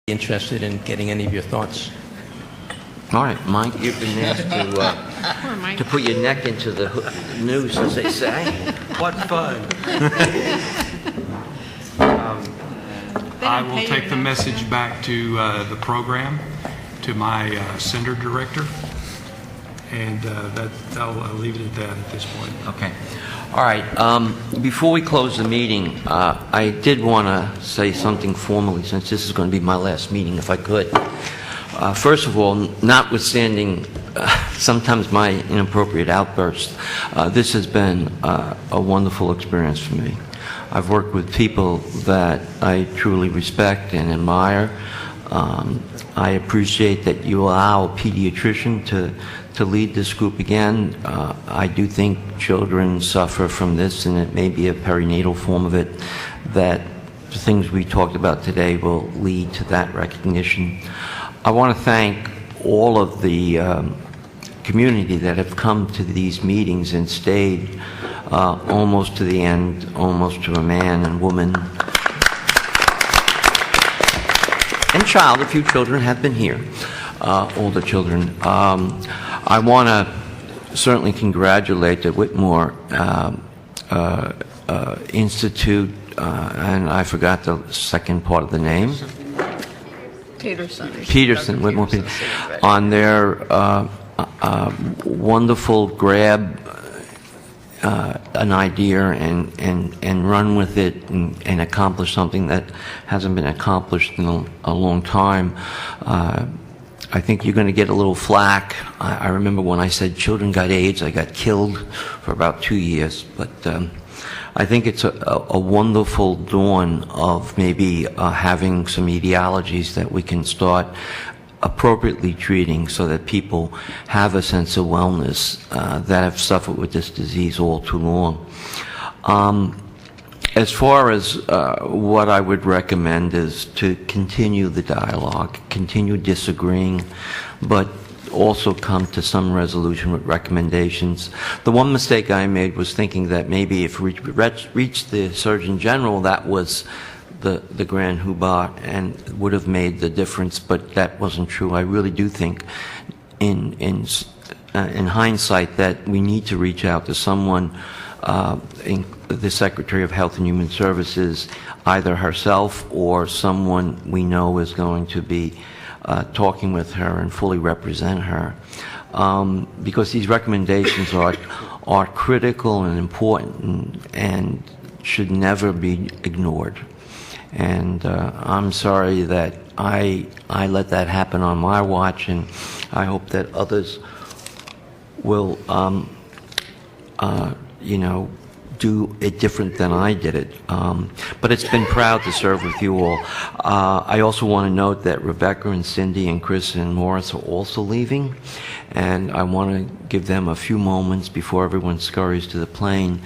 Interested in getting any of your thoughts. All right, Mike, you've been asked to put your neck into the noose, as they say. What fun. I will take the message back to the program, to my center director, and I'll leave it at that at this point. Okay. All right. Before we close the meeting, I did want to say something formally, since this is going to be my last meeting, if I could. First of all, notwithstanding sometimes my inappropriate outbursts, this has been a wonderful experience for me. I've worked with people that I truly respect and admire. I appreciate that you allow a pediatrician to lead this group again. I do think children suffer from this, and it may be a perinatal form of it, that the things we talked about today will lead to that recognition. I want to thank all of the community that have come to these meetings and stayed almost to the end, almost to a man and woman. And child, a few children have been here, older children. I want to certainly congratulate the Whitmore Institute, and I forgot the second part of the name. Peterson, Whitmore Peterson, on their wonderful grab an idea and run with it and accomplish something that hasn't been accomplished in a long time. I think you're going to get a little flack. I remember when I said children got AIDS, I got killed for about 2 years. But I think it's a wonderful dawn of maybe having some etiologies that we can start appropriately treating, so that people have a sense of wellness that have suffered with this disease all too long. As far as what I would recommend is to continue the dialogue, continue disagreeing, but also come to some resolution with recommendations. The one mistake I made was thinking that maybe if we reached the Surgeon General, that was the grand hoobah and would have made the difference, but that wasn't true. I really do think in hindsight that we need to reach out to someone, the Secretary of Health and Human Services, either herself or someone we know is going to be talking with her and fully represent her, because these recommendations are critical and important and should never be ignored. And I'm sorry that I let that happen on my watch, and I hope that others will do it different than I did it. But it's been proud to serve with you all. I also want to note that Rebecca and Cindy and Chris and Morris are also leaving, and I want to give them a few moments before everyone scurries to the plane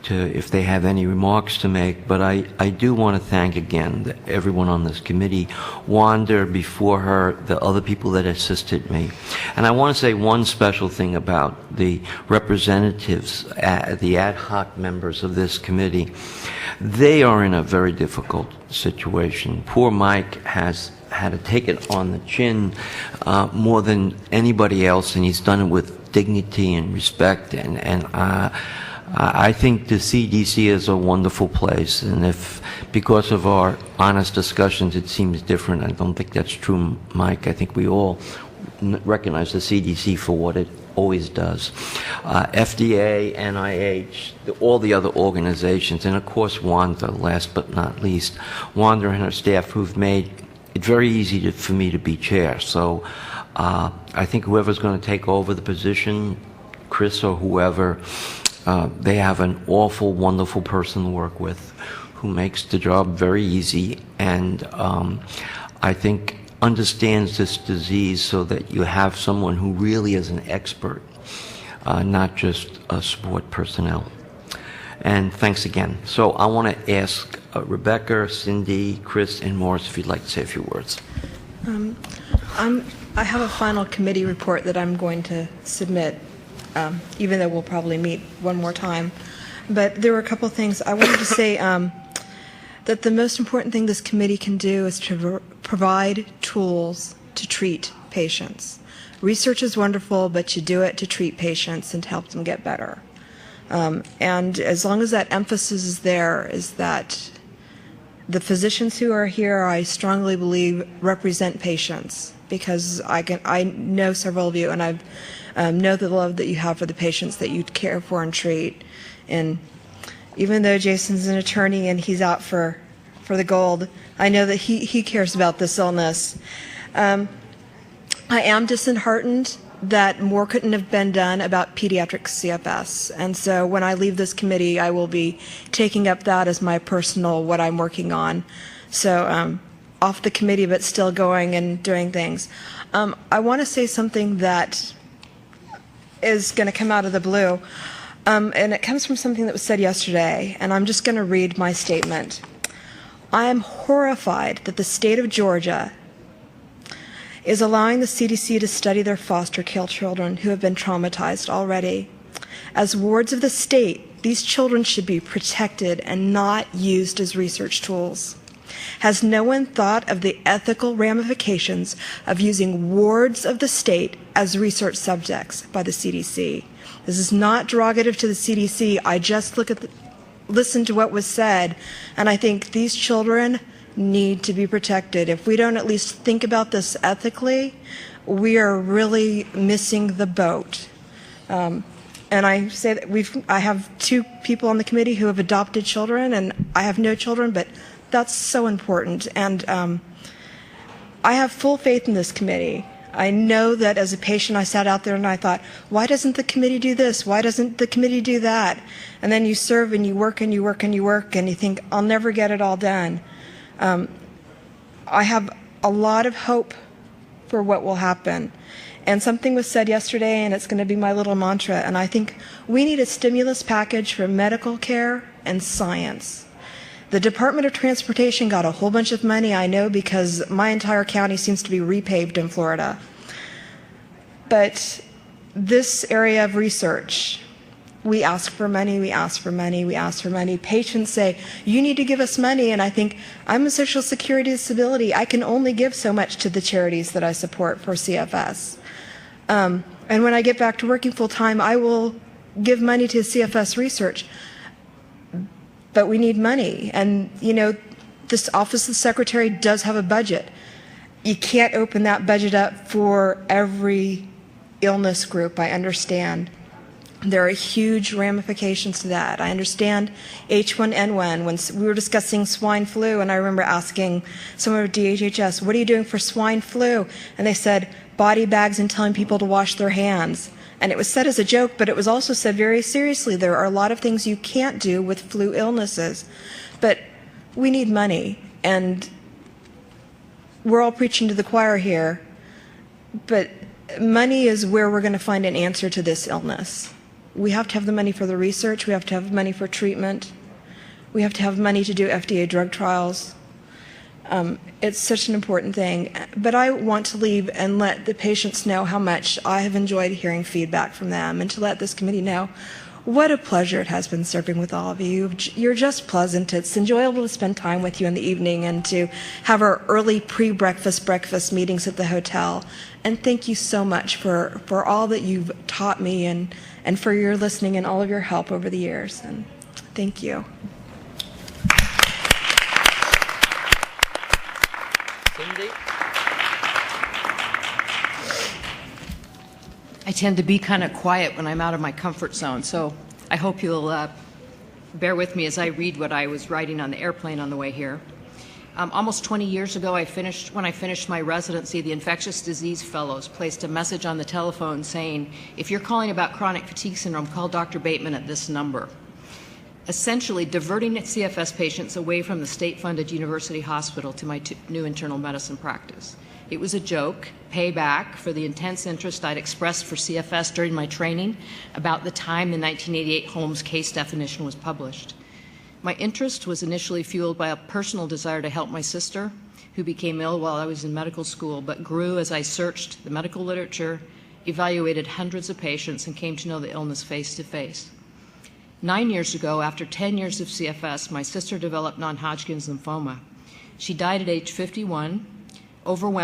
if they have any remarks to make. But I do want to thank again everyone on this committee, Wanda before her, the other people that assisted me. And I want to say one special thing about the representatives, the ad hoc members of this committee. They are in a very difficult situation. Poor Mike has had to take it on the chin more than anybody else, and he's done it with dignity and respect, and I think the CDC is a wonderful place, and if because of our honest discussions it seems different, I don't think that's true, Mike. I think we all recognize the CDC for what it always does. FDA, NIH, all the other organizations, and of course Wanda, last but not least. Wanda and her staff who've made it very easy for me to be chair. So I think whoever's going to take over the position, Chris or whoever, they have an awful, wonderful person to work with who makes the job very easy, and I think understands this disease so that you have someone who really is an expert, not just support personnel. And thanks again. So I want to ask Rebecca, Cindy, Chris, and Morris if you'd like to say a few words. I have a final committee report that I'm going to submit, even though we'll probably meet one more time. But there were a couple things I wanted to say. That the most important thing this committee can do is to provide tools to treat patients. Research is wonderful, but you do it to treat patients and to help them get better. And as long as that emphasis is there, is that the physicians who are here, I strongly believe, represent patients, because I know several of you, and I know the love that you have for the patients that you care for and treat. And even though Jason's an attorney and he's out for the gold, I know that he cares about this illness. I am disheartened that more couldn't have been done about pediatric CFS. And so when I leave this committee, I will be taking up that as my personal, what I'm working on. So off the committee, but still going and doing things. I want to say something that is going to come out of the blue. And it comes from something that was said yesterday, and I'm just going to read my statement. I am horrified that the state of Georgia is allowing the CDC to study their foster care children who have been traumatized already. As wards of the state, these children should be protected and not used as research tools. Has no one thought of the ethical ramifications of using wards of the state as research subjects by the CDC? This is not derogative to the CDC. I just listened to what was said, and I think these children need to be protected. If we don't at least think about this ethically, we are really missing the boat. And I say that I have 2 people on the committee who have adopted children, and I have no children, but that's so important. And I have full faith in this committee. I know that as a patient, I sat out there and I thought, why doesn't the committee do this? Why doesn't the committee do that? And then you serve and you work and you work and you work, and you think, I'll never get it all done. I have a lot of hope for what will happen. And something was said yesterday, and it's going to be my little mantra, and I think we need a stimulus package for medical care and science. The Department of Transportation got a whole bunch of money, I know, because my entire county seems to be repaved in Florida. But this area of research, we ask for money, we ask for money, we ask for money. Patients say, you need to give us money, and I think, I'm a Social Security disability. I can only give so much to the charities that I support for CFS. And when I get back to working full-time, I will give money to CFS research. But we need money. And, you know, this Office of the Secretary does have a budget. You can't open that budget up for every illness group, I understand. There are huge ramifications to that. I understand H1N1. When we were discussing swine flu, and I remember asking someone at DHHS, what are you doing for swine flu? And they said, body bags and telling people to wash their hands. And it was said as a joke, but it was also said very seriously. There are a lot of things you can't do with flu illnesses. But we need money, and we're all preaching to the choir here. But money is where we're going to find an answer to this illness. We have to have the money for the research. We have to have money for treatment. We have to have money to do FDA drug trials. It's such an important thing. But I want to leave and let the patients know how much I have enjoyed hearing feedback from them, and to let this committee know what a pleasure it has been serving with all of you. You're just pleasant. It's enjoyable to spend time with you in the evening and to have our early breakfast meetings at the hotel. And thank you so much for all that you've taught me and for your listening and all of your help over the years. And thank you. Cindy? I tend to be kind of quiet when I'm out of my comfort zone, so I hope you'll bear with me as I read what I was writing on the airplane on the way here. Almost 20 years ago, when I finished my residency, the infectious disease fellows placed a message on the telephone saying, if you're calling about chronic fatigue syndrome, call Dr. Bateman at this number. Essentially diverting CFS patients away from the state-funded university hospital to my new internal medicine practice. It was a joke, payback for the intense interest I'd expressed for CFS during my training about the time the 1988 Holmes case definition was published. My interest was initially fueled by a personal desire to help my sister, who became ill while I was in medical school, but grew as I searched the medical literature, evaluated hundreds of patients, and came to know the illness face to face. 9 years ago, after 10 years of CFS, my sister developed non-Hodgkin's lymphoma. She died at age 51. overwhelmed